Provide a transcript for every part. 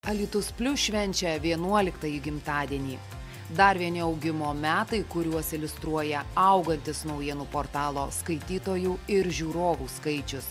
Alytus Plius švenčia 11-ąjį gimtadienį. Dar vieni augimo metai, kuriuos iliustruoja augantis naujienų portalo skaitytojų ir žiūrovų skaičius.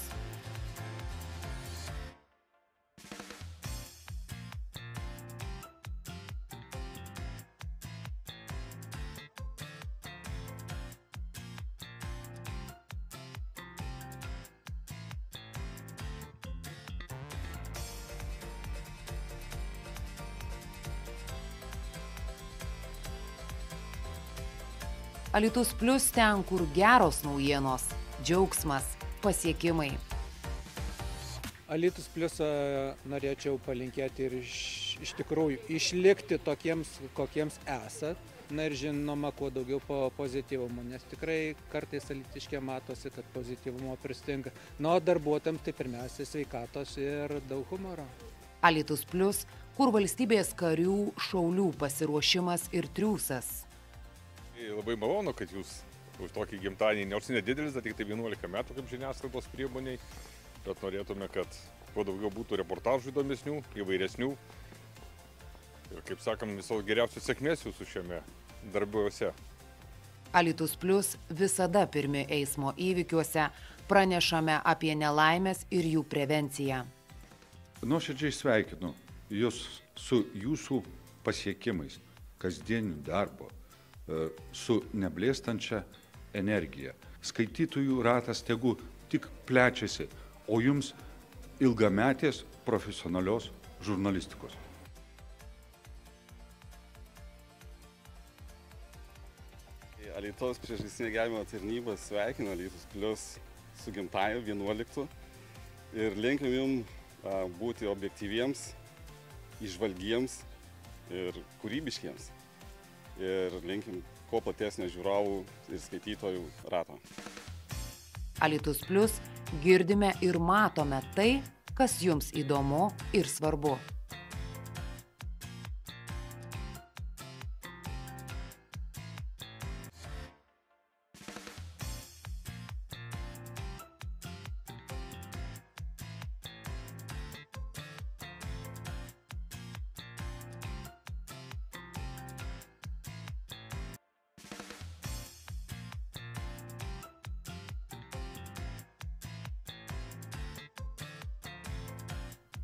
Alytus Plius ten, kur geros naujienos, džiaugsmas, pasiekimai. Alytus Plius norėčiau palinkėti ir iš tikrųjų išlikti tokiems, kokiems esat. Na ir žinoma, kuo daugiau pozityvumo, nes tikrai kartais alytiškė matosi, kad pozityvumo pristinga. Na, o darbuotojams tai pirmiausia sveikatos ir daug humoro. Alytus Plius, kur valstybės karių, šaulių pasiruošimas ir triūsas. Labai malonu, kad jūs už tokį gimtadienį, nors nedidelis, tik tai 11 metų kaip žiniasklaidos priemoniai, bet norėtume, kad kuo daugiau būtų reportažų įdomesnių, įvairesnių. Ir kaip sakom, visos geriausios sėkmės jūsų šiame darbuose. Alytus Plius visada pirmi eismo įvykiuose, pranešame apie nelaimės ir jų prevenciją. Nuoširdžiai sveikinu jūs su jūsų pasiekimais, kasdieniu darbu, su neblėstančia energija. Skaitytojų ratas tegu tik plečiasi, o jums ilgametės profesionalios žurnalistikos. Alytaus priešgaisrinė gelbėjimo tarnyba sveikina Alytus Plius su gimtadieniu 11 ir linkim jums būti objektyviems, įžvalgiems ir kūrybiškiems. Ir linkim kuo platesnio žiūrovų ir skaitytojų rato. Alytus Plius girdime ir matome tai, kas jums įdomu ir svarbu.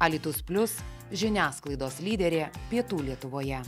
Alytus Plius, žiniasklaidos lyderė Pietų Lietuvoje.